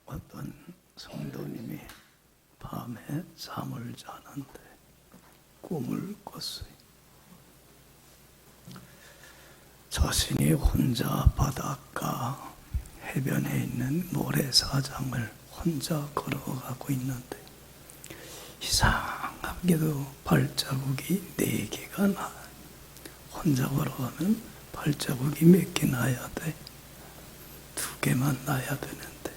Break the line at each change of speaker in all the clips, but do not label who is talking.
어떤 성도님이 밤에 잠을 자는데 꿈을 꿨어요. 자신이 혼자 바닷가 해변에 있는 모래사장을 혼자 걸어가고 있는데 이상하게도 발자국이 4개가 나. 혼자 걸어가면 발자국이 몇 개 나야 돼? 2개만 나야 되는데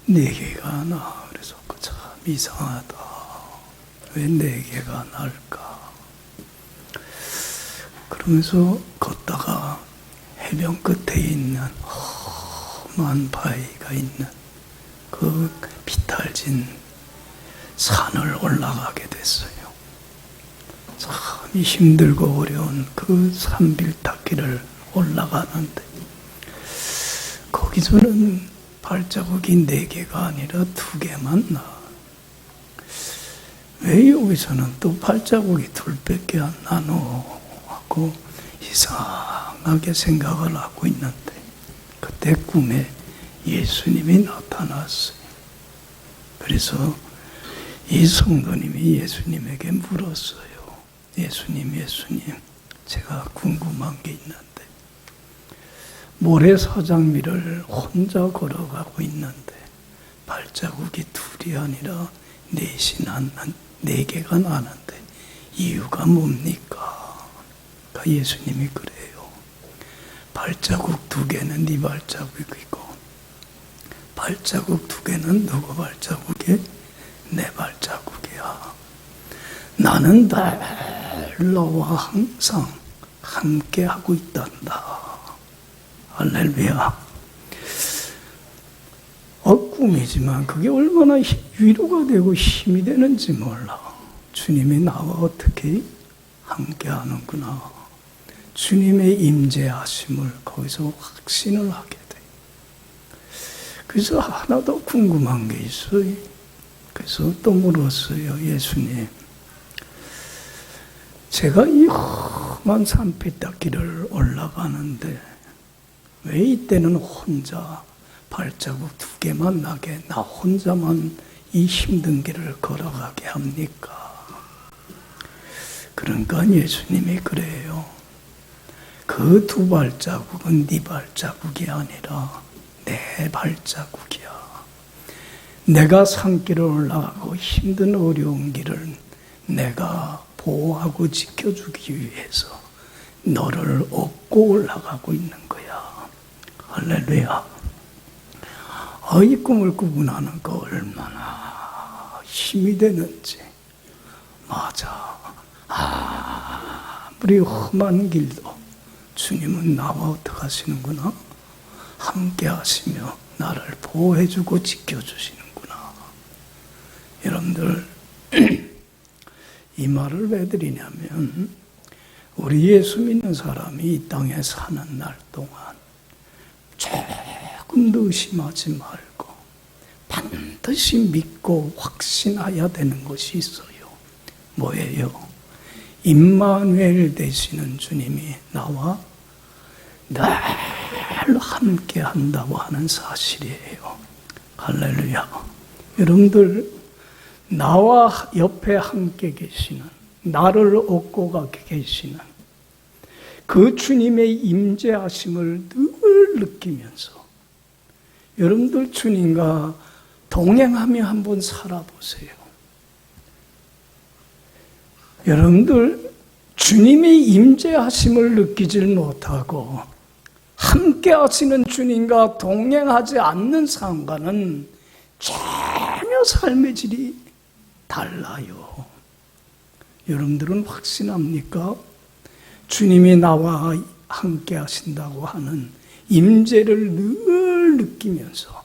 4개가 나. 그래서 참 이상하다. 왜 4개가 날까? 그러면서 걷다가 해변 끝에 있는 험한 바위가 있는 그 비탈진 산을 올라가게 됐어요. 참 힘들고 어려운 그 산빌타기를 올라가는데 거기서는 발자국이 4개가 아니라 2개만 나. 왜 여기서는 또 발자국이 2개밖에 안 나노? 하고 이상하게 생각을 하고 있는데 그때 꿈에 예수님이 나타났어요. 그래서 이 성도님이 예수님에게 물었어요. 예수님, 제가 궁금한 게 있는데 모래사장 위를 혼자 걸어가고 있는데 발자국이 2이 아니라 4개가 나는데 이유가 뭡니까? 그러니까 예수님이 그래요. 발자국 2개는 네 발자국이고 발자국 2개는 누구 발자국이? 내 발자국이야. 나는 늘 너와 항상 함께 하고 있단다. 할렐루야. 꿈이지만 그게 얼마나 위로가 되고 힘이 되는지 몰라. 주님이 나와 어떻게 함께 하는구나. 주님의 임재하심을 거기서 확신을 하게 돼. 그래서 하나 더 궁금한 게 있어요. 그래서 또 물었어요. 예수님, 제가 이 험한 산비탈길을 올라가는데 왜 이때는 혼자 발자국 2개만 나게 나 혼자만 이 힘든 길을 걸어가게 합니까? 그러니까 예수님이 그래요. 그 2 발자국은 네 발자국이 아니라 내 발자국이야. 내가 산길을 올라가고 힘든 어려운 길을 내가 보호하고 지켜주기 위해서 너를 업고 올라가고 있는 거야. 할렐루야. 이 꿈을 꾸고 나는 거 얼마나 힘이 되는지. 맞아. 아무리 험한 길도 주님은 나와 어떻게 하시는구나? 함께 하시며 나를 보호해주고 지켜주시는구나. 여러분들 이 말을 왜 드리냐면 우리 예수 믿는 사람이 이 땅에 사는 날 동안 조금도 의심하지 말고 반드시 믿고 확신해야 되는 것이 있어요. 뭐예요? 임마누엘 되시는 주님이 나와 늘 함께 한다고 하는 사실이에요. 할렐루야. 여러분들 나와 옆에 함께 계시는, 나를 업고 가게 계시는 그 주님의 임재하심을 늘 느끼면서 여러분들 주님과 동행하며 한번 살아보세요. 여러분들 주님의 임재하심을 느끼질 못하고 함께 하시는 주님과 동행하지 않는 삶과는 전혀 삶의 질이 달라요. 여러분들은 확신합니까? 주님이 나와 함께 하신다고 하는 임재를 늘 느끼면서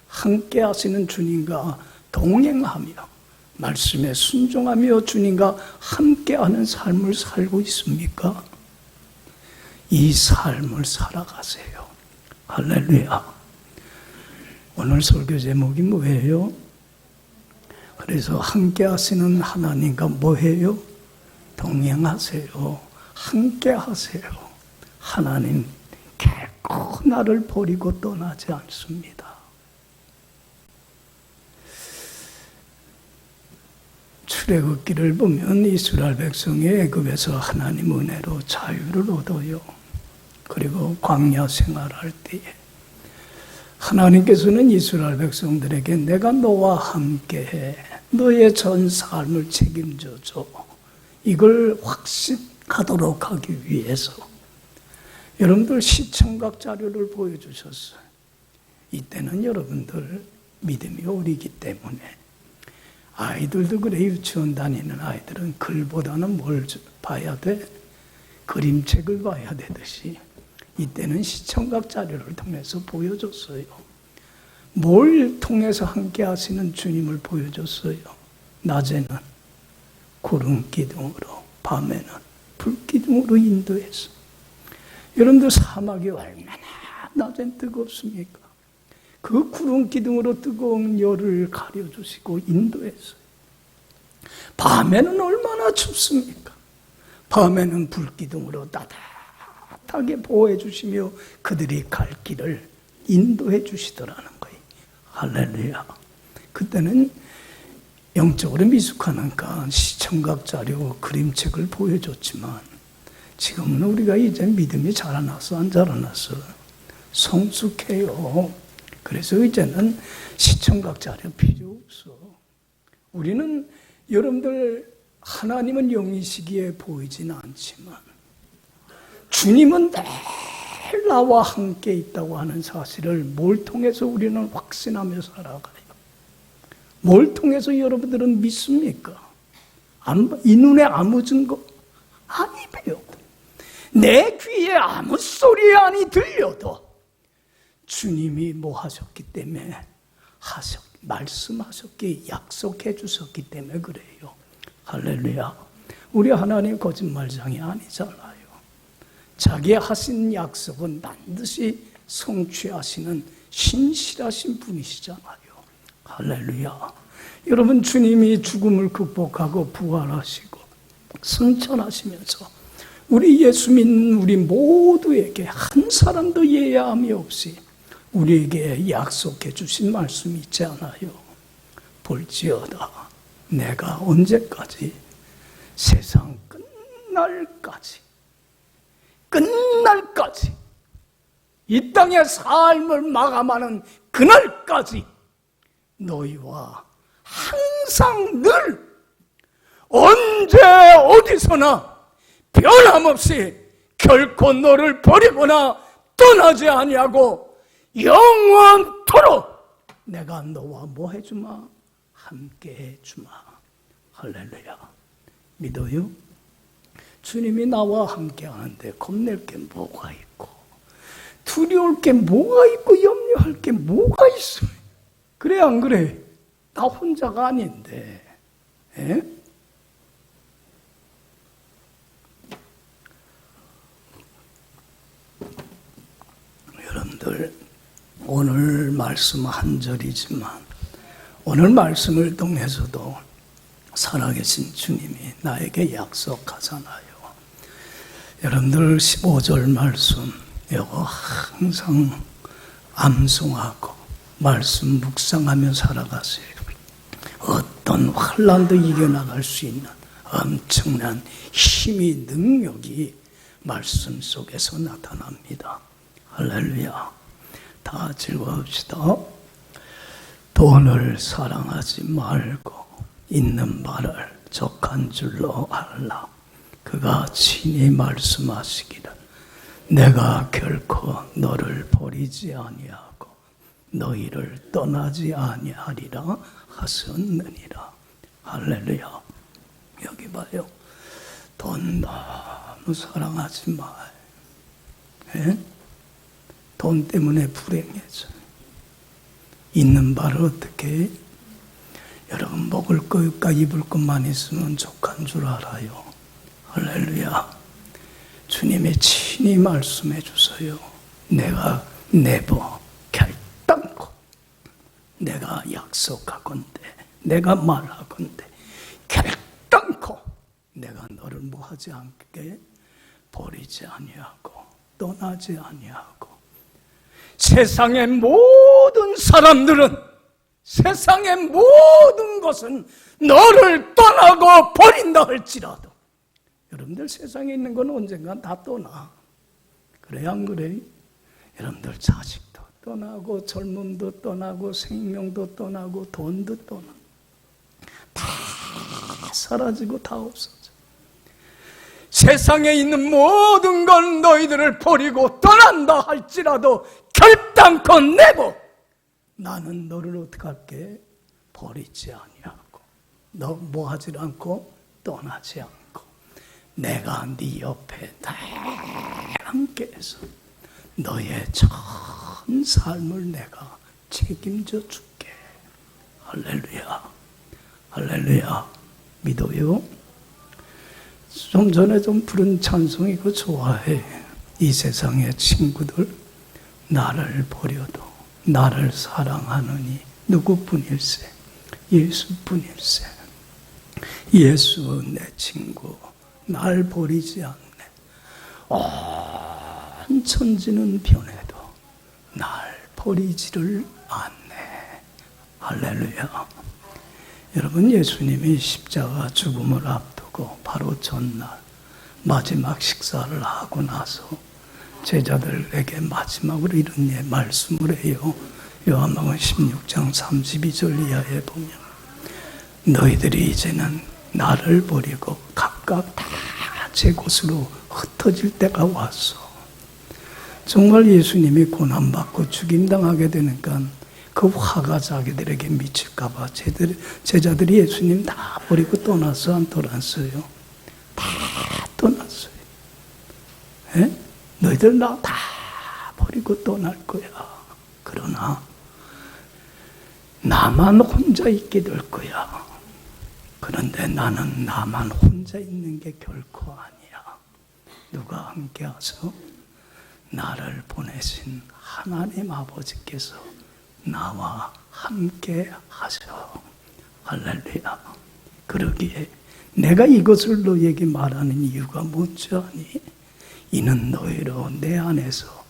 함께 하시는 주님과 동행하며 말씀에 순종하며 주님과 함께하는 삶을 살고 있습니까? 이 삶을 살아가세요. 할렐루야. 오늘 설교 제목이 뭐예요? 그래서 함께 하시는 하나님과 뭐해요? 동행하세요. 함께 하세요. 하나님 결코 나를 버리고 떠나지 않습니다. 출애굽기를 보면 이스라엘 백성이 애굽에서 하나님 은혜로 자유를 얻어요. 그리고 광야 생활할 때에 하나님께서는 이스라엘 백성들에게 내가 너와 함께해, 너의 전 삶을 책임져줘, 이걸 확신하도록 하기 위해서 여러분들 시청각 자료를 보여주셨어요. 이때는 여러분들 믿음이 어리기 때문에, 아이들도 그래, 유치원 다니는 아이들은 글보다는 뭘 봐야 돼? 그림책을 봐야 되듯이 이때는 시청각 자료를 통해서 보여줬어요. 뭘 통해서 함께 하시는 주님을 보여줬어요. 낮에는 구름 기둥으로, 밤에는 불 기둥으로 인도해서. 여러분들 사막이 얼마나 낮엔 뜨겁습니까? 그 구름 기둥으로 뜨거운 열을 가려주시고 인도했어요. 밤에는 얼마나 춥습니까? 밤에는 불 기둥으로 따뜻하게 보호해 주시며 그들이 갈 길을 인도해 주시더라는 거예요. 할렐루야. 그때는 영적으로 미숙하니까 시청각 자료, 그림책을 보여줬지만 지금은 우리가 이제 믿음이 자라나서 안 자라나서 성숙해요. 그래서 이제는 시청각 자료 필요 없어. 우리는 여러분들 하나님은 영이시기에 보이지는 않지만 주님은 늘 나와 함께 있다고 하는 사실을 뭘 통해서 우리는 확신하며 살아가요? 뭘 통해서 여러분들은 믿습니까? 이 눈에 아무 증거? 아니 배워도 내 귀에 아무 소리 아니 들려도 주님이 뭐 하셨기 때문에 말씀하셨기에 약속해 주셨기 때문에 그래요. 할렐루야. 우리 하나님 거짓말장이 아니잖아요. 자기 하신 약속은 반드시 성취하시는 신실하신 분이시잖아요. 할렐루야. 여러분, 주님이 죽음을 극복하고 부활하시고 승천하시면서 우리 예수 믿는 우리 모두에게 한 사람도 예외함이 없이 우리에게 약속해 주신 말씀이 있지 않아요? 볼지어다 내가 언제까지? 세상 끝날까지 이 땅의 삶을 마감하는 그날까지 너희와 항상 늘 언제 어디서나 변함없이 결코 너를 버리거나 떠나지 아니하고 영원토록 내가 너와 뭐 해주마? 함께 해주마. 할렐루야. 믿어요? 주님이 나와 함께 하는데 겁낼 게 뭐가 있고 두려울 게 뭐가 있고 염려할 게 뭐가 있어요? 그래 안 그래? 나 혼자가 아닌데. 에? 여러분들 오늘 말씀 한 절이지만 오늘 말씀을 통해서도 살아계신 주님이 나에게 약속하잖아요. 여러분들 15절 말씀 이거 항상 암송하고 말씀 묵상하며 살아가세요. 어떤 환난도 이겨나갈 수 있는 엄청난 힘이, 능력이 말씀 속에서 나타납니다. 할렐루야. 다 즐거웁시다. 돈을 사랑하지 말고 있는 바를 족한 줄로 알라. 그가 친히 말씀하시기를 내가 결코 너를 버리지 아니하고 너희를 떠나지 아니하리라 하셨느니라. 할렐루야. 여기 봐요. 돈 너무 사랑하지 마. 예? 돈 때문에 불행해져. 있는 바를 어떻게 해? 여러분 먹을 것과 입을 것만 있으면 족한 줄 알아요. 할렐루야. 주님이 친히 말씀해 주세요. 내가 내버 결단코 내가 약속하건대 내가 말하건대 결단코 내가 너를 뭐하지 않게 버리지 아니하고 떠나지 아니하고 세상의 모든 사람들은 세상의 모든 것은 너를 떠나고 버린다 할지라도, 여러분들 세상에 있는 건 언젠간 다 떠나. 그래 안 그래? 여러분들 자식도 떠나고 젊음도 떠나고 생명도 떠나고 돈도 떠나고 다 사라지고 다 없어져. 세상에 있는 모든 건 너희들을 버리고 떠난다 할지라도 결단코 내고 나는 너를 어떻게 할게? 버리지 아니하고 너 뭐 하지 않고 떠나지 않고 내가 네 옆에 늘 함께해서 너의 전 삶을 내가 책임져 줄게. 할렐루야, 할렐루야. 믿어요? 좀 전에 좀 부른 찬송 이거 좋아해. 이 세상의 친구들 나를 버려도 나를 사랑하느니 누구뿐일세? 예수뿐일세. 예수 내 친구 날 버리지 않네. 온 천지는 변해도 날 버리지를 않네. 할렐루야. 여러분, 예수님이 십자가 죽음을 앞두고 바로 전날 마지막 식사를 하고 나서 제자들에게 마지막으로 이런 말씀을 해요. 요한복음 16장 32절 이하에 보면 너희들이 이제는 나를 버리고 각각 다 제 곳으로 흩어질 때가 왔어. 정말 예수님이 고난받고 죽임당하게 되니까 그 화가 자기들에게 미칠까 봐 제자들이 예수님 다 버리고 떠났어, 안 떠났어요? 다 떠났어요. 에? 너희들 나 다 버리고 떠날 거야. 그러나 나만 혼자 있게 될 거야. 그런데 나는 나만 혼자 있는 게 결코 아니야. 누가 함께 와서 나를 보내신 하나님 아버지께서 나와 함께 하셔. 할렐루야. 그러기에 내가 이것을 너에게 말하는 이유가 뭔지 아니? 이는 너희로 내 안에서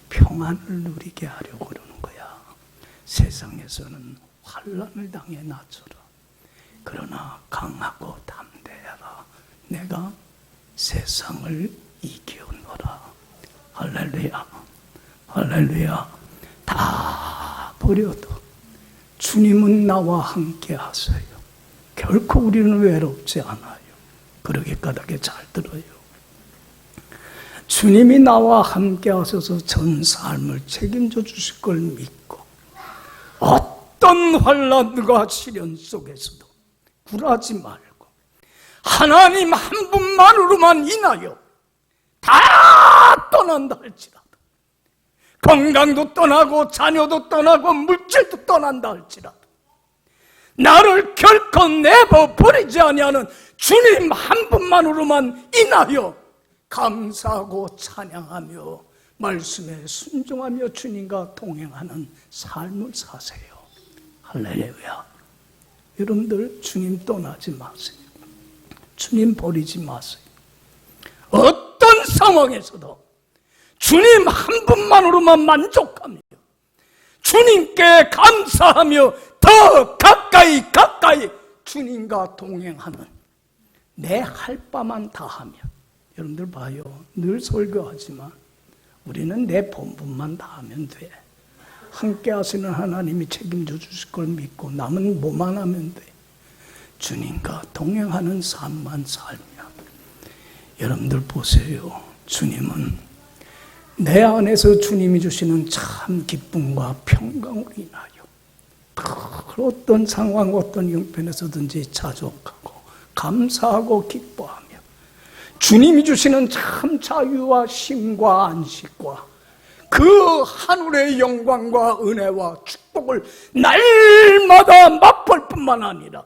평안을 누리게 하려고 그러는 거야. 세상에서는 환난을 당해 나처럼. 그러나 강하고 담대하라. 내가 세상을 이기었노라. 할렐루야. 할렐루야. 다 버려도 주님은 나와 함께 하세요. 결코 우리는 외롭지 않아요. 그러게 까닭에 잘 들어요. 주님이 나와 함께 하셔서 전 삶을 책임져 주실 걸 믿고 어떤 환난과 시련 속에서도 굴하지 말고 하나님 한 분만으로만 인하여 다 떠난다 할지라도 건강도 떠나고 자녀도 떠나고 물질도 떠난다 할지라도 나를 결코 내버리지 아니하는 주님 한 분만으로만 인하여 감사하고 찬양하며 말씀에 순종하며 주님과 동행하는 삶을 사세요. 할렐루야. 여러분들 주님 떠나지 마세요. 주님 버리지 마세요. 어떤 상황에서도 주님 한 분만으로만 만족하며 주님께 감사하며 더 가까이 주님과 동행하는 내 할 바만 다 하면, 여러분들 봐요. 늘 설교하지만 우리는 내 본분만 다 하면 돼. 함께 하시는 하나님이 책임져 주실 걸 믿고 남은 뭐만 하면 돼. 주님과 동행하는 삶만 살면. 여러분들 보세요. 주님은 내 안에서 주님이 주시는 참 기쁨과 평강으로 인하여 어떤 상황, 어떤 형편에서든지 자족하고 감사하고 기뻐하며 주님이 주시는 참 자유와 쉼과 안식과 그 하늘의 영광과 은혜와 축복을 날마다 맛볼 뿐만 아니라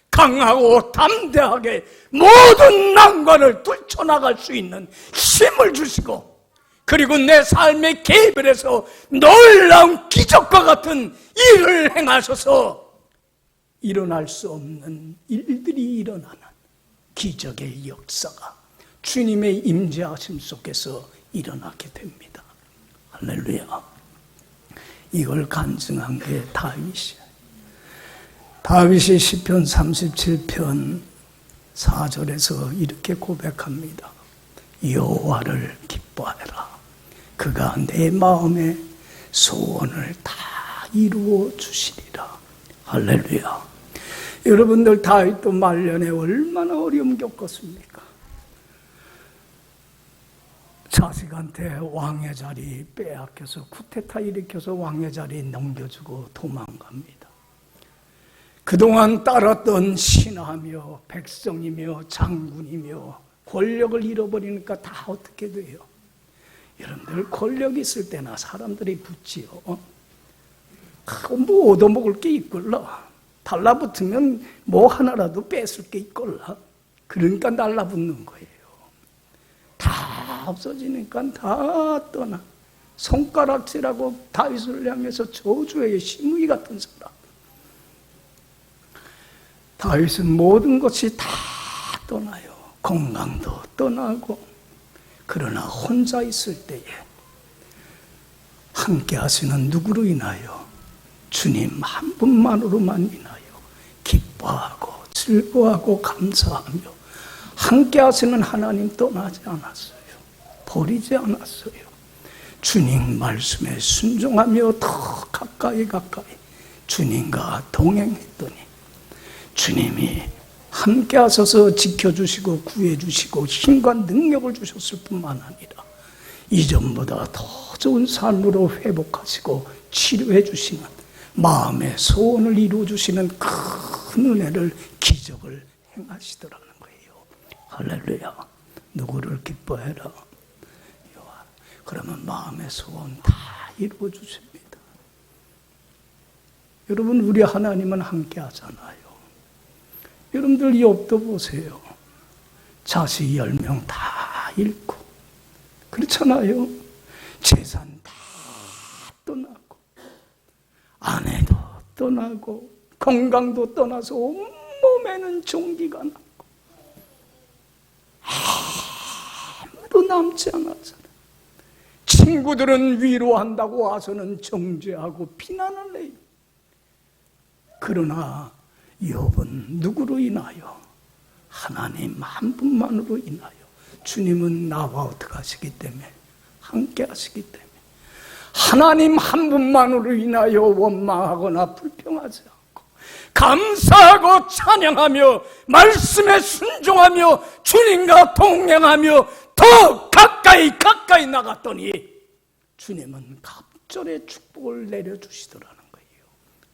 강하고 담대하게 모든 난관을 뛰쳐나갈 수 있는 힘을 주시고, 그리고 내 삶의 개별에서 놀라운 기적과 같은 일을 행하셔서 일어날 수 없는 일들이 일어나는 기적의 역사가 주님의 임재하심 속에서 일어나게 됩니다. 할렐루야. 이걸 간증한 게 다윗이야. 다윗이 시편 37편 4절에서 이렇게 고백합니다. 여호와를 기뻐하라. 그가 내 마음의 소원을 다 이루어 주시리라. 할렐루야. 여러분들 다윗도 말년에 얼마나 어려움 겪었습니까? 자식한테 왕의 자리 빼앗겨서 쿠데타 일으켜서 왕의 자리 넘겨주고 도망갑니다. 그동안 따랐던 신하며 백성이며 장군이며 권력을 잃어버리니까 다 어떻게 돼요? 여러분들 권력 있을 때나 사람들이 붙지요. 뭐 얻어먹을 게 있걸라. 달라붙으면 뭐 하나라도 뺏을 게 있걸라. 그러니까 달라붙는 거예요. 다 없어지니까 다 떠나. 손가락질하고 다윗을 향해서 저주의 심의 같은 사람. 다윗은 모든 것이 다 떠나요. 건강도 떠나고. 그러나 혼자 있을 때에 함께 하시는 누구로 인하여? 주님 한 분만으로만 인하여 기뻐하고 즐거워하고 감사하며 함께 하시는 하나님 떠나지 않았어요. 버리지 않았어요. 주님 말씀에 순종하며 더 가까이 주님과 동행했더니 주님이 함께 하셔서 지켜주시고 구해주시고 힘과 능력을 주셨을 뿐만 아니라 이전보다 더 좋은 삶으로 회복하시고 치료해 주시는 마음의 소원을 이루어 주시는 큰 은혜를 기적을 행하시더라는 거예요. 할렐루야. 누구를 기뻐해라. 그러면 마음의 소원 다 이루어 주십니다. 여러분, 우리 하나님은 함께 하잖아요. 여러분들 욥도 보세요. 자식 10명 다 잃고 그렇잖아요. 재산 다 떠나고 아내도 떠나고 건강도 떠나서 온몸에는 종기가 났고 아무도 남지 않았잖아요. 친구들은 위로한다고 와서는 정죄하고 비난을 해요. 그러나 욥은 누구로 인하여? 하나님 한 분만으로 인하여. 주님은 나와 어떻게 하시기 때문에? 함께 하시기 때문에. 하나님 한 분만으로 인하여 원망하거나 불평하지 않고 감사하고 찬양하며 말씀에 순종하며 주님과 동행하며 더 가까이 나갔더니 주님은 갑절의 축복을 내려주시더라는 거예요.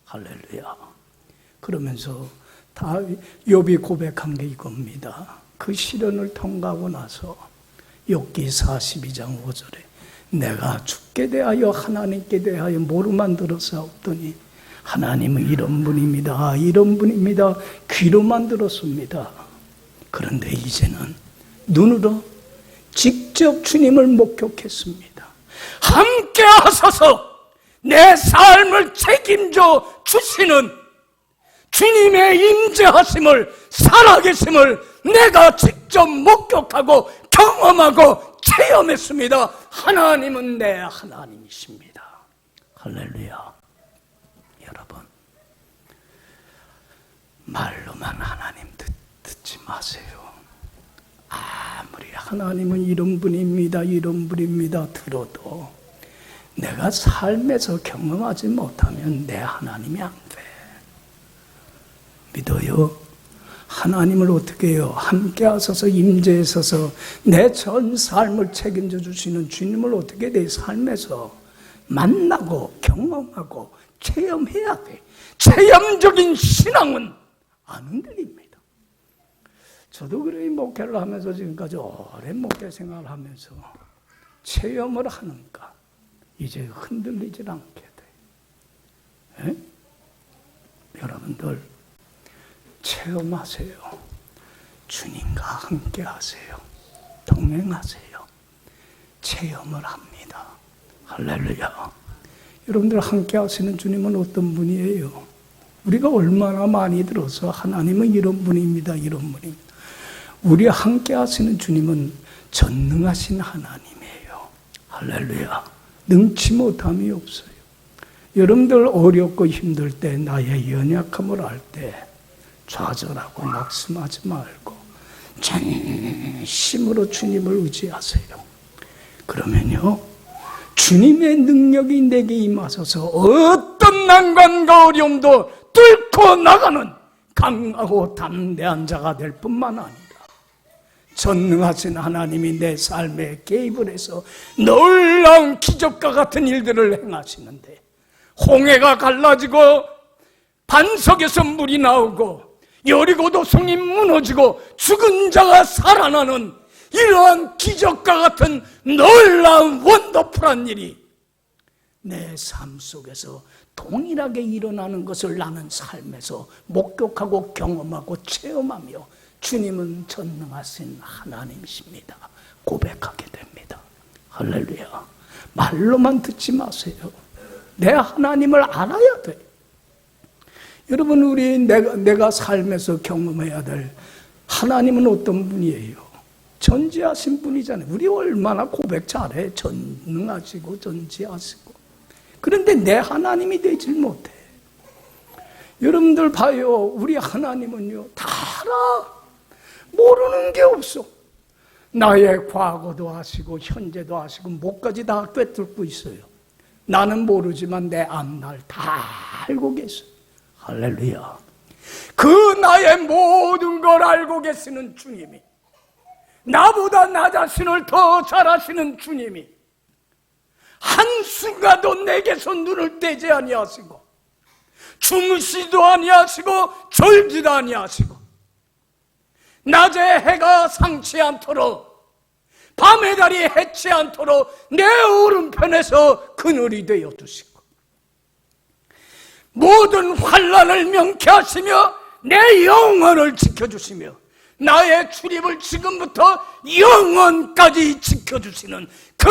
할렐루야. 그러면서 욥이 고백한 게 이겁니다. 그 시련을 통과하고 나서 욥기 42장 5절에 내가 주께 대하여 하나님께 대하여 뭐로만 들었사옵더니 하나님은 이런 분입니다. 이런 분입니다. 귀로만 들었습니다. 그런데 이제는 눈으로 직접 주님을 목격했습니다. 함께 하셔서 내 삶을 책임져 주시는 주님의 임재하심을, 살아계심을 내가 직접 목격하고 경험하고 체험했습니다. 하나님은 내 하나님이십니다. 할렐루야. 여러분, 말로만 하나님 듣지 마세요. 아무리 하나님은 이런 분입니다, 이런 분입니다 들어도 내가 삶에서 경험하지 못하면 내 하나님이 안 돼. 믿어요? 하나님을 어떻게 해요? 함께 하셔서 임재하셔서 내 전 삶을 책임져 주시는 주님을 어떻게 내 삶에서 만나고 경험하고 체험해야 돼. 체험적인 신앙은 안 흔들립니다. 저도 그래 목회를 하면서 지금까지 오랜 목회 생활을 하면서 체험을 하니까 이제 흔들리질 않게 돼. 에? 여러분들 체험하세요. 주님과 함께 하세요. 동행하세요. 체험을 합니다. 할렐루야. 여러분들 함께 하시는 주님은 어떤 분이에요? 우리가 얼마나 많이 들어서 하나님은 이런 분입니다. 이런 분입니다. 우리 함께 하시는 주님은 전능하신 하나님이에요. 할렐루야. 능치 못함이 없어요. 여러분들 어렵고 힘들 때, 나의 연약함을 알 때 좌절하고 낙심하지 말고 전심으로 주님을 의지하세요. 그러면요, 주님의 능력이 내게 임하셔서 어떤 난관과 어려움도 뚫고 나가는 강하고 담대한 자가 될 뿐만 아니라 전능하신 하나님이 내 삶에 개입을 해서 놀라운 기적과 같은 일들을 행하시는데, 홍해가 갈라지고 반석에서 물이 나오고 여리고도 성이 무너지고 죽은 자가 살아나는 이러한 기적과 같은 놀라운 원더풀한 일이 내 삶 속에서 동일하게 일어나는 것을 나는 삶에서 목격하고 경험하고 체험하며 주님은 전능하신 하나님이십니다 고백하게 됩니다. 할렐루야. 말로만 듣지 마세요. 내 하나님을 알아야 돼. 여러분, 우리 내가 삶에서 경험해야 될 하나님은 어떤 분이에요? 전지하신 분이잖아요. 우리 얼마나 고백 잘해. 전능하시고 전지하시고. 그런데 내 하나님이 되질 못해. 여러분들 봐요. 우리 하나님은요, 다 알아. 모르는 게 없어. 나의 과거도 아시고 현재도 아시고 뭐까지 다 꿰뚫고 있어요. 나는 모르지만 내 앞날 다 알고 계셔. 할렐루야. 그 나의 모든 걸 알고 계시는 주님이, 나보다 나 자신을 더 잘 아시는 주님이 한순간도 내게서 눈을 떼지 아니하시고 주무시도 아니하시고 졸지도 아니하시고 낮에 해가 상치 않도록 밤의 달이 해치 않도록 내 오른편에서 그늘이 되어 두시고 모든 환난을 명쾌하시며 내 영혼을 지켜주시며 나의 출입을 지금부터 영원까지 지켜주시는 그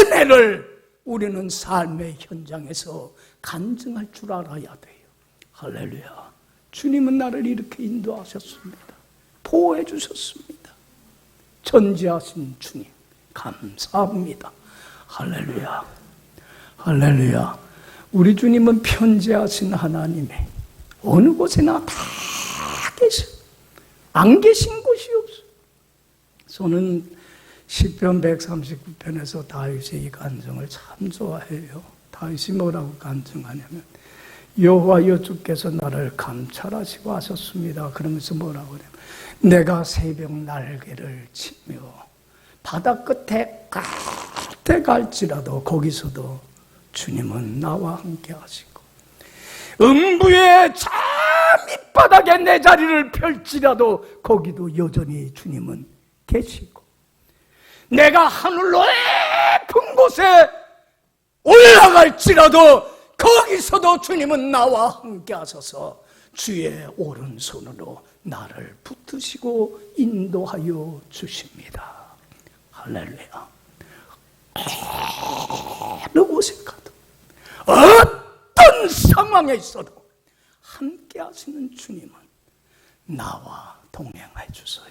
은혜를 우리는 삶의 현장에서 간증할 줄 알아야 돼요. 할렐루야. 주님은 나를 이렇게 인도하셨습니다. 보호해 주셨습니다. 전지하신 주님 감사합니다. 할렐루야. 할렐루야. 우리 주님은 편지하신 하나님의 어느 곳에나 다 계셔. 안 계신 곳이 없어. 저는 시편 139편에서 다윗의 이 간증을 참 좋아해요. 다윗이 뭐라고 간증하냐면, 여호와여 주께서 나를 감찰하시고 하셨습니다. 그러면서 뭐라고 그래요? 내가 새벽 날개를 치며 바다 끝에 갈지라도 거기서도 주님은 나와 함께 하시고, 음부의 저 밑바닥에 내 자리를 펼치라도 거기도 여전히 주님은 계시고, 내가 하늘로 높은 곳에 올라갈지라도 거기서도 주님은 나와 함께 하셔서 주의 오른손으로 나를 붙드시고 인도하여 주십니다. 할렐루야. 어느 곳에 가도 어떤 상황에 있어도 함께 하시는 주님은 나와 동행해 주세요.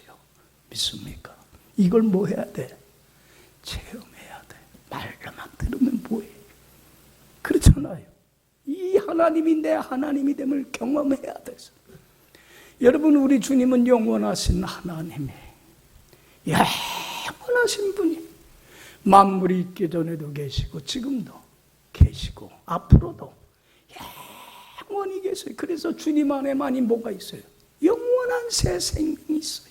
믿습니까? 이걸 뭐 해야 돼? 체험해야 돼. 말로만 들으면 뭐해? 그렇잖아요. 이 하나님이 내 하나님이 됨을 경험해야 돼서. 여러분, 우리 주님은 영원하신 하나님이에요. 영원하신 분이 만물이 있기 전에도 계시고 지금도 계시고 앞으로도 영원히 계세요. 그래서 주님 안에만이 뭐가 있어요? 영원한 새 생명이 있어요.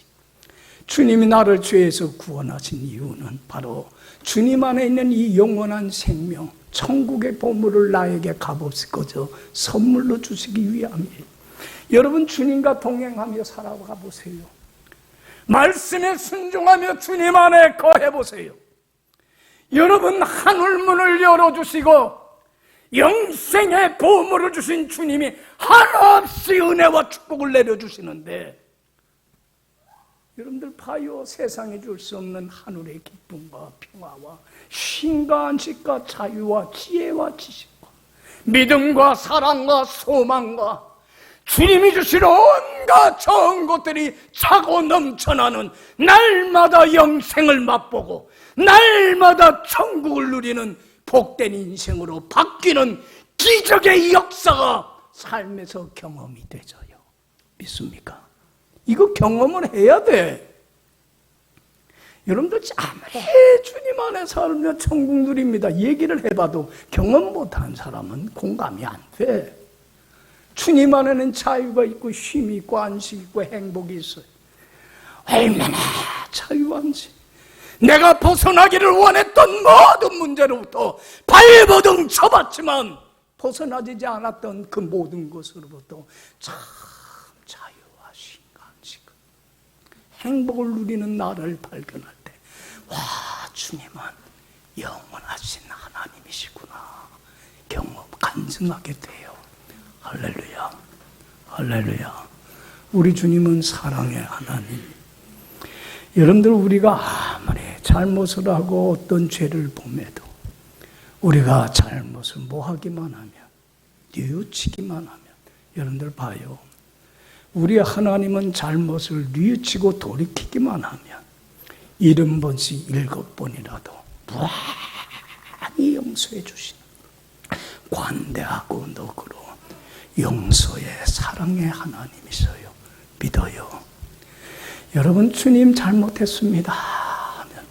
주님이 나를 죄에서 구원하신 이유는 바로 주님 안에 있는 이 영원한 생명, 천국의 보물을 나에게 값없이 거저 선물로 주시기 위함이에요. 여러분, 주님과 동행하며 살아가 보세요. 말씀에 순종하며 주님 안에 거해보세요. 여러분, 하늘문을 열어주시고 영생의 보물을 주신 주님이 한없이 은혜와 축복을 내려주시는데, 여러분들 봐요. 세상에 줄 수 없는 하늘의 기쁨과 평화와 쉼과 안식과 자유와 지혜와 지식과 믿음과 사랑과 소망과 주님이 주신 온갖 좋은 것들이 차고 넘쳐나는, 날마다 영생을 맛보고 날마다 천국을 누리는 복된 인생으로 바뀌는 기적의 역사가 삶에서 경험이 되져요. 믿습니까? 이거 경험을 해야 돼. 여러분들 아무리 주님 안에 살면 천국 누립니다. 얘기를 해봐도 경험 못한 사람은 공감이 안 돼. 주님 안에는 자유가 있고 쉼이 있고 안식이 있고 행복이 있어요. 얼마나 자유한지. 내가 벗어나기를 원했던 모든 문제로부터 발버둥 쳐봤지만 벗어나지 않았던 그 모든 것으로부터 참 자유하신 안식, 행복을 누리는 나를 발견할 때, 와, 주님은 영원하신 하나님이시구나 경험 간증하게 돼요. 할렐루야, 할렐루야. 우리 주님은 사랑의 하나님. 여러분들, 우리가 아무리 잘못을 하고 어떤 죄를 범해도 우리가 잘못을 뭐하기만 하면, 뉘우치기만 하면, 여러분들 봐요, 우리 하나님은 잘못을 뉘우치고 돌이키기만 하면 70번씩 7번이라도 무한히 용서해 주시는 관대하고 너그러운 용서의 사랑의 하나님이셔요. 믿어요. 여러분, 주님 잘못했습니다 하면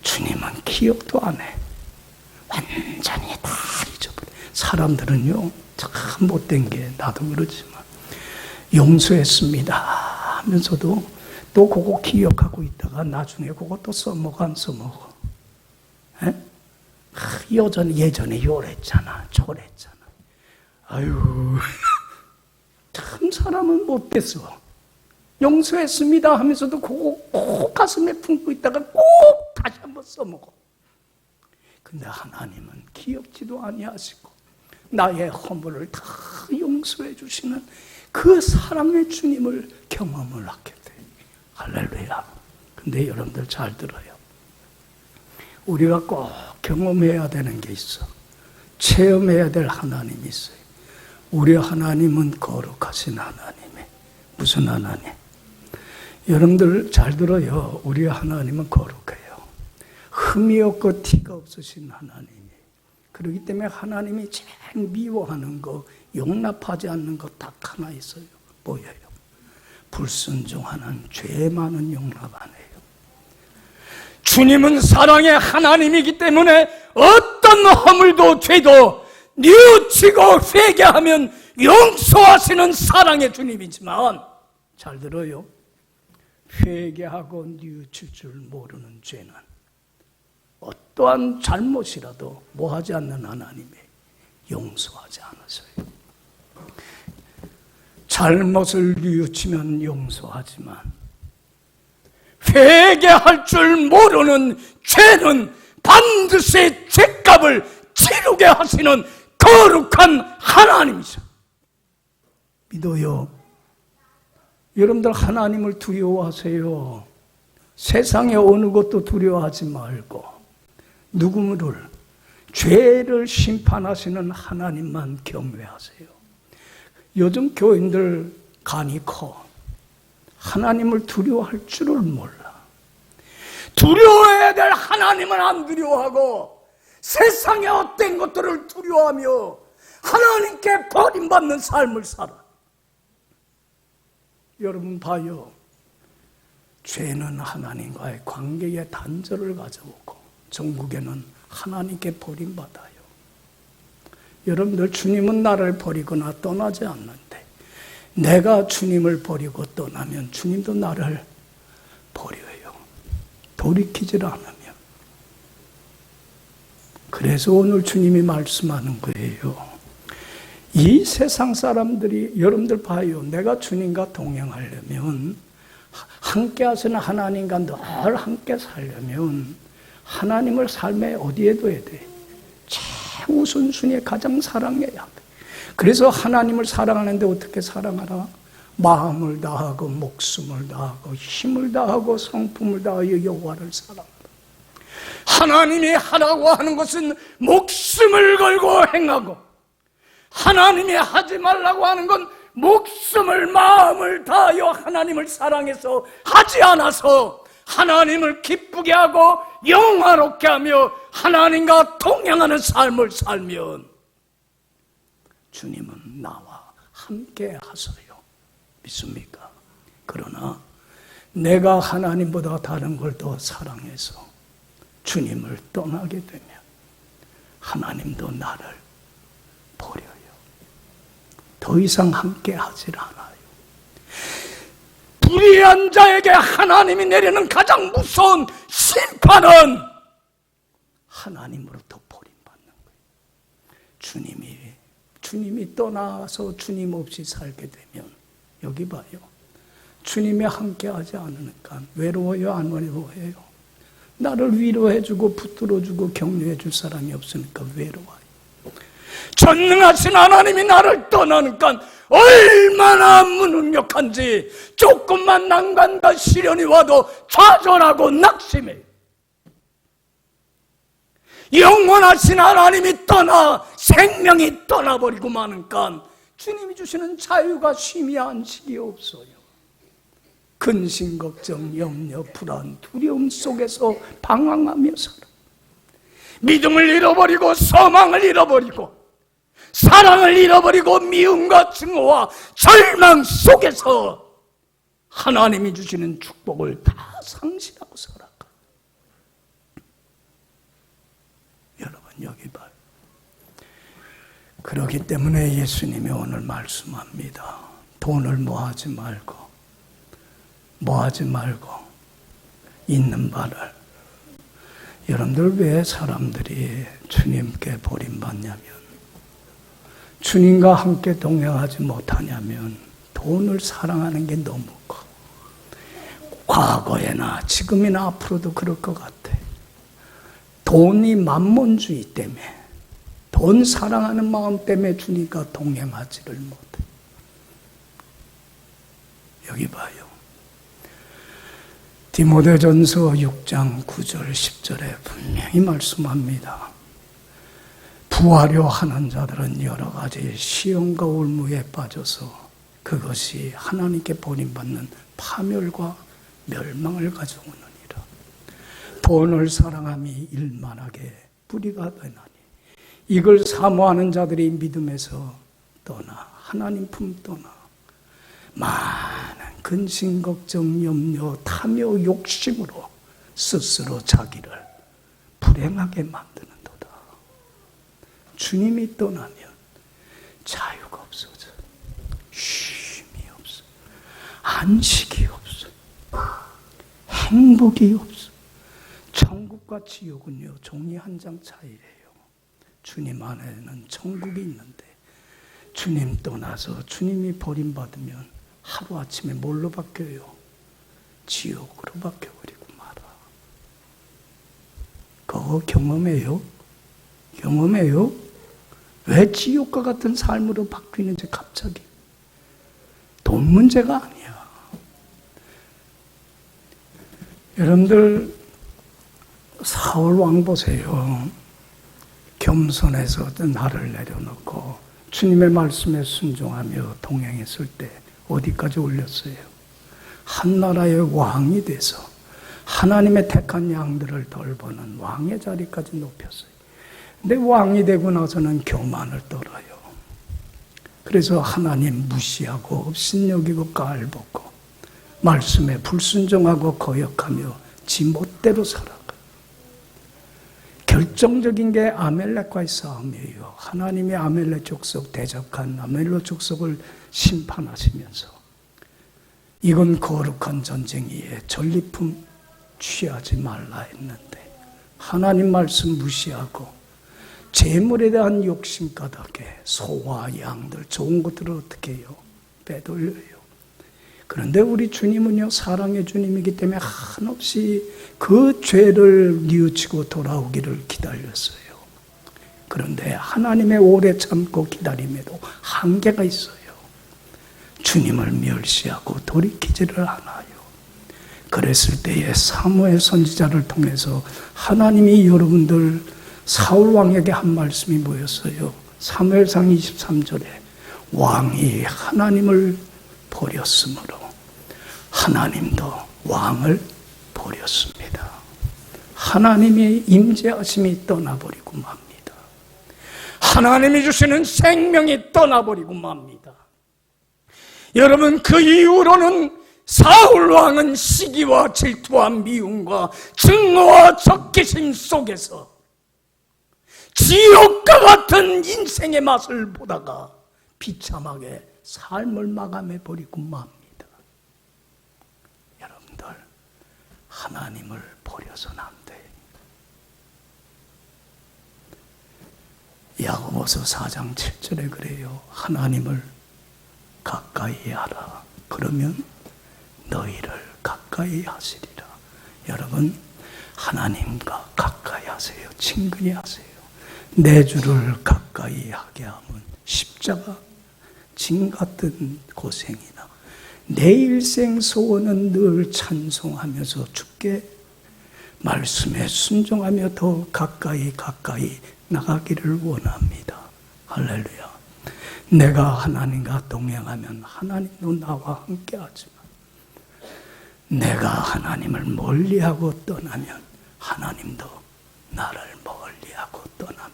주님은 기억도 안 해. 완전히 다 잊어버려. 사람들은요, 참 못된 게, 나도 그렇지만 용서했습니다 하면서도 또 그거 기억하고 있다가 나중에 그거 또 써먹어 안 써먹어. 예전에 요랬잖아 저랬잖아. 아유, 참 사람은 못됐어. 용서했습니다 하면서도 그거 꼭 가슴에 품고 있다가 꼭 다시 한번 써먹어. 근데 하나님은 기억지도 아니하시고 나의 허물을 다 용서해 주시는 그 사랑의 주님을 경험을 하게 돼. 할렐루야. 근데 여러분들 잘 들어요. 우리가 꼭 경험해야 되는 게 있어. 체험해야 될 하나님이 있어요. 우리 하나님은 거룩하신 하나님이에요. 무슨 하나님? 여러분들 잘 들어요. 우리 하나님은 거룩해요. 흠이 없고 티가 없으신 하나님이에요. 그렇기 때문에 하나님이 제일 미워하는 거, 용납하지 않는 거 딱 하나 있어요. 뭐예요? 불순종하는, 죄 많은 용납 안 해요. 주님은 사랑의 하나님이기 때문에 어떤 허물도 죄도 뉘우치고 회개하면 용서하시는 사랑의 주님이지만, 잘 들어요. 회개하고 뉘우칠 줄 모르는 죄는 어떠한 잘못이라도 뭐하지 않는 하나님이 용서하지 않으세요. 잘못을 뉘우치면 용서하지만 회개할 줄 모르는 죄는 반드시 죄값을 치르게 하시는 거룩한 하나님이죠. 믿어요. 여러분들 하나님을 두려워하세요. 세상의 어느 것도 두려워하지 말고 누구를, 죄를 심판하시는 하나님만 경외하세요. 요즘 교인들 간이 커. 하나님을 두려워할 줄을 몰라. 두려워해야 될 하나님은 안 두려워하고 세상의 헛된 것들을 두려워하며 하나님께 버림받는 삶을 살아. 여러분 봐요. 죄는 하나님과의 관계에 단절을 가져오고 전국에는 하나님께 버림받아요. 여러분들, 주님은 나를 버리거나 떠나지 않는데 내가 주님을 버리고 떠나면 주님도 나를 버려요. 돌이키질 않으면. 그래서 오늘 주님이 말씀하는 거예요. 이 세상 사람들이, 여러분들 봐요. 내가 주님과 동행하려면, 함께 하시는 하나님과 늘 함께 살려면 하나님을 삶에 어디에 둬야 돼? 최우선순위에 가장 사랑해야 돼. 그래서 하나님을 사랑하는데 어떻게 사랑하라? 마음을 다하고 목숨을 다하고 힘을 다하고 성품을 다하여 여호와를 사랑하라. 하나님이 하라고 하는 것은 목숨을 걸고 행하고, 하나님이 하지 말라고 하는 건 목숨을, 마음을 다하여 하나님을 사랑해서 하지 않아서 하나님을 기쁘게 하고 영화롭게 하며 하나님과 동행하는 삶을 살면 주님은 나와 함께 하소요. 믿습니까? 그러나 내가 하나님보다 다른 걸 더 사랑해서 주님을 떠나게 되면 하나님도 나를 버려요. 더 이상 함께 하질 않아요. 불의한 자에게 하나님이 내리는 가장 무서운 심판은 하나님으로부터 버림받는 거예요. 주님이 떠나서 주님 없이 살게 되면, 여기 봐요. 주님이 함께하지 않으니까 외로워요, 안 외로워요? 나를 위로해주고 붙들어주고 격려해줄 사람이 없으니까 외로워요. 전능하신 하나님이 나를 떠나니까 얼마나 무능력한지, 조금만 난관과 시련이 와도 좌절하고 낙심해요. 영원하신 하나님이 떠나 생명이 떠나버리고 마니까 주님이 주시는 자유가 쉼이 안식이 없어요. 근심, 걱정, 염려, 불안, 두려움 속에서 방황하며 살아. 믿음을 잃어버리고 소망을 잃어버리고 사랑을 잃어버리고 미움과 증오와 절망 속에서 하나님이 주시는 축복을 다 상실하고 살아가. 여러분 여기 봐요. 그렇기 때문에 예수님이 오늘 말씀합니다. 돈을 모아지 말고 있는 바를. 여러분들 왜 사람들이 주님께 버림받냐면, 주님과 함께 동행하지 못하냐면 돈을 사랑하는 게 너무 커. 과거에나 지금이나 앞으로도 그럴 것 같아. 돈이 만몬주의 때문에, 돈 사랑하는 마음 때문에 주님과 동행하지를 못해. 여기 봐요. 디모데전서 6장 9절 10절에 분명히 말씀합니다. 부하려 하는 자들은 여러 가지 시험과 올무에 빠져서 그것이 하나님께 버림받는 파멸과 멸망을 가져오느니라. 돈을 사랑함이 일만하게 뿌리가 되나니 이걸 사모하는 자들이 믿음에서 떠나 하나님 품 떠나 많은 근심, 걱정, 염려, 탐욕, 욕심으로 스스로 자기를 불행하게 만드는도다. 주님이 떠나면 자유가 없어져. 쉼이 없어. 안식이 없어. 행복이 없어. 천국과 지옥은요, 종이 한 장 차이래요. 주님 안에는 천국이 있는데 주님 떠나서 주님이 버림받으면 하루아침에 뭘로 바뀌어요? 지옥으로 바뀌어버리고 말아. 그거 경험해요? 왜 지옥과 같은 삶으로 바뀌는지 갑자기. 돈 문제가 아니야. 여러분들 사울 왕 보세요. 겸손해서 나를 내려놓고 주님의 말씀에 순종하며 동행했을 때 어디까지 올렸어요? 한 나라의 왕이 돼서 하나님의 택한 양들을 돌보는 왕의 자리까지 높였어요. 근데 왕이 되고 나서는 교만을 떨어요. 그래서 하나님 무시하고 업신여기고 깔보고 말씀에 불순종하고 거역하며 지 멋대로 살아가요. 결정적인 게 아멜렉과의 싸움이에요. 하나님이 아멜렉 족속, 대적한 아멜렉 족속을 심판하시면서 이건 거룩한 전쟁이에 전리품 취하지 말라 했는데 하나님 말씀 무시하고 재물에 대한 욕심 가득해 소와 양들 좋은 것들을 어떻게 해요? 빼돌려요. 그런데 우리 주님은요, 사랑의 주님이기 때문에 한없이 그 죄를 뉘우치고 돌아오기를 기다렸어요. 그런데 하나님의 오래 참고 기다림에도 한계가 있어요. 주님을 멸시하고 돌이키지를 않아요. 그랬을 때에 사무엘 선지자를 통해서 하나님이 여러분들 사울 왕에게 한 말씀이 뭐였어요? 사무엘상 23절에 왕이 하나님을 버렸으므로 하나님도 왕을 버렸습니다. 하나님의 임재하심이 떠나버리고 맙니다. 하나님이 주시는 생명이 떠나버리고 맙니다. 여러분, 그 이후로는 사울 왕은 시기와 질투와 미움과 증오와 적개심 속에서 지옥과 같은 인생의 맛을 보다가 비참하게 삶을 마감해 버리고 맙니다. 여러분들, 하나님을 버려서는 안 돼요. 야고보서 4장 7절에 그래요. 하나님을 가까이 하라. 그러면 너희를 가까이 하시리라. 여러분, 하나님과 가까이 하세요. 친근히 하세요. 내 주를 가까이 하게 하면 십자가 진 같은 고생이나 내 일생 소원은 늘 찬송하면서 주께 말씀에 순종하며 더 가까이 나가기를 원합니다. 할렐루야. 내가 하나님과 동행하면 하나님도 나와 함께 하지만 내가 하나님을 멀리하고 떠나면 하나님도 나를 멀리하고 떠납니다.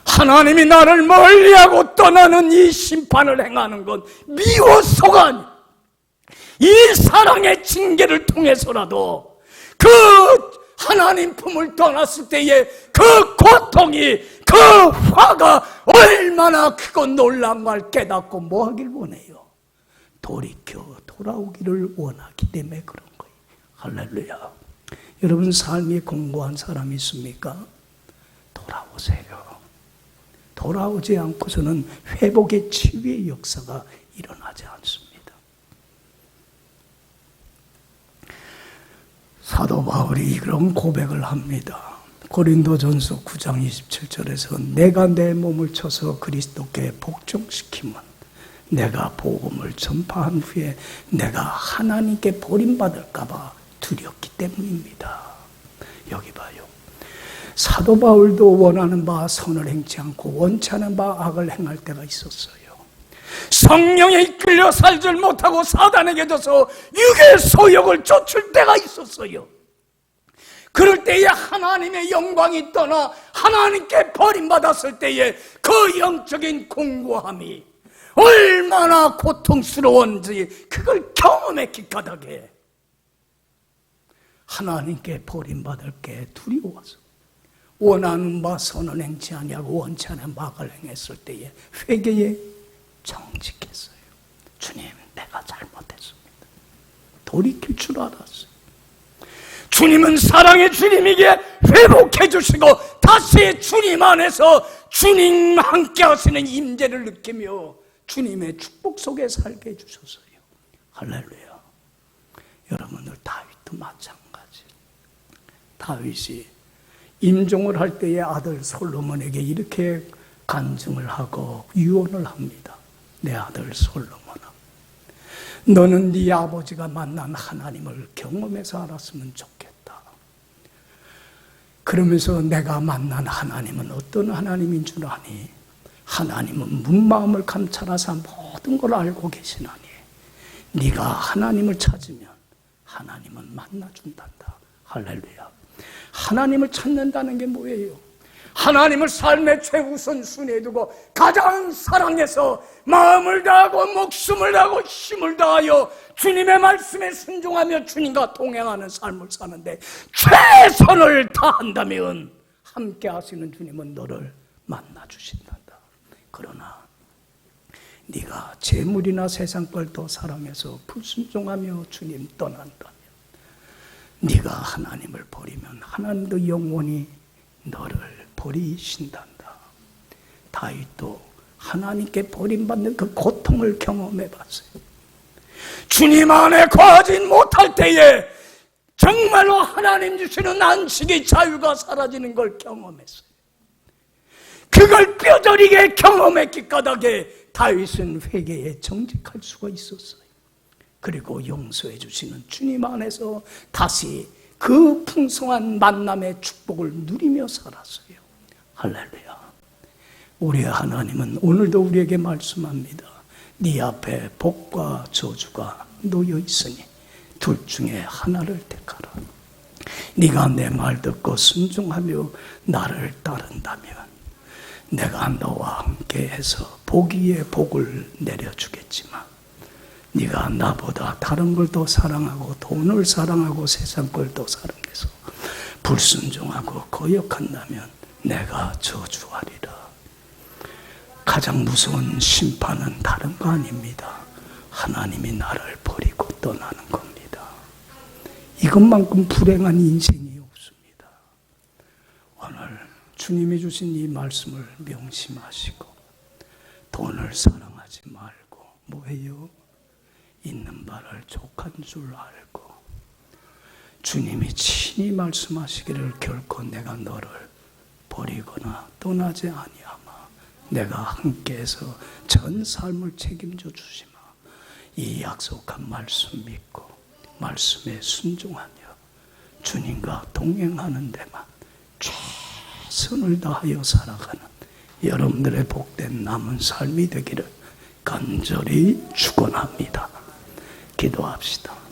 하나님이 나를 멀리하고 떠나는 이 심판을 행하는 건 미워서가 아니에요. 이 사랑의 징계를 통해서라도 그 하나님 품을 떠났을 때의 그 고통이, 그 화가 얼마나 크고 놀라운 걸 깨닫고 뭐 하길 원해요? 돌이켜 돌아오기를 원하기 때문에 그런 거예요. 할렐루야. 여러분, 삶이 공고한 사람이 있습니까? 돌아오세요. 돌아오지 않고서는 회복의 치유의 역사가 일어나지 않습니다. 사도 바울이 이런 고백을 합니다. 고린도전서 9장 27절에서 내가 내 몸을 쳐서 그리스도께 복종시키면 내가 복음을 전파한 후에 내가 하나님께 버림받을까 봐 두렵기 때문입니다. 여기 봐요. 사도 바울도 원하는 바 선을 행치 않고 원치 않은 바 악을 행할 때가 있었어요. 성령에 이끌려 살질 못하고 사단에게 져서 육의 소욕을 쫓을 때가 있었어요. 그럴 때에 하나님의 영광이 떠나 하나님께 버림받았을 때에 그 영적인 공고함이 얼마나 고통스러운지 그걸 경험했기 까닭에 하나님께 버림받을 게 두려워서 원하는 바 선을 행치 아니하고 원치 않은 악을 행했을 때에 회개에 정직했어요. 주님, 내가 잘못했습니다. 돌이킬 줄 알았어요. 주님은 사랑의 주님이기에 회복해 주시고 다시 주님 안에서 주님 함께 하시는 임재를 느끼며 주님의 축복 속에 살게 해주셨어요. 할렐루야. 여러분들, 다윗도 마찬가지. 다윗이 임종을 할 때의 아들 솔로몬에게 이렇게 간증을 하고 유언을 합니다. 내 아들 솔로몬아, 너는 네 아버지가 만난 하나님을 경험해서 알았으면 좋겠다. 그러면서 내가 만난 하나님은 어떤 하나님인 줄 아니? 하나님은 문마음을 감찰하사 모든 걸 알고 계시나니 네가 하나님을 찾으면 하나님은 만나준단다. 할렐루야. 하나님을 찾는다는 게 뭐예요? 하나님을 삶의 최우선순위에 두고 가장 사랑해서 마음을 다하고 목숨을 다하고 힘을 다하여 주님의 말씀에 순종하며 주님과 동행하는 삶을 사는데 최선을 다한다면 함께 하시는 주님은 너를 만나주신단다. 그러나 네가 재물이나 세상 걸 더 사랑해서 불순종하며 주님 떠난다면 네가 하나님을 버리면 하나님도 영원히 너를 버리신단다. 다윗도 하나님께 버림받는 그 고통을 경험해 봤어요. 주님 안에 거하지 못할 때에 정말로 하나님 주시는 안식의 자유가 사라지는 걸 경험했어요. 그걸 뼈저리게 경험했기 까닭에 다윗은 회개에 정직할 수가 있었어요. 그리고 용서해 주시는 주님 안에서 다시 그 풍성한 만남의 축복을 누리며 살았어요. 할렐루야. 우리의 하나님은 오늘도 우리에게 말씀합니다. 네 앞에 복과 저주가 놓여 있으니 둘 중에 하나를 택하라. 네가 내 말 듣고 순종하며 나를 따른다면 내가 너와 함께해서 복 위에 복을 내려주겠지만 네가 나보다 다른 걸 더 사랑하고 돈을 사랑하고 세상 걸 더 사랑해서 불순종하고 거역한다면 내가 저주하리라. 가장 무서운 심판은 다른 거 아닙니다. 하나님이 나를 버리고 떠나는 겁니다. 이것만큼 불행한 인생이 없습니다. 오늘 주님이 주신 이 말씀을 명심하시고 돈을 사랑하지 말고 뭐예요? 있는 바를 족한 줄 알고 주님이 친히 말씀하시기를 결코 내가 너를 버리거나 떠나지 아니하마. 내가 함께해서 전 삶을 책임져 주시마. 이 약속한 말씀 믿고 말씀에 순종하며 주님과 동행하는 데만 최선을 다하여 살아가는 여러분들의 복된 남은 삶이 되기를 간절히 축원합니다. 기도합시다.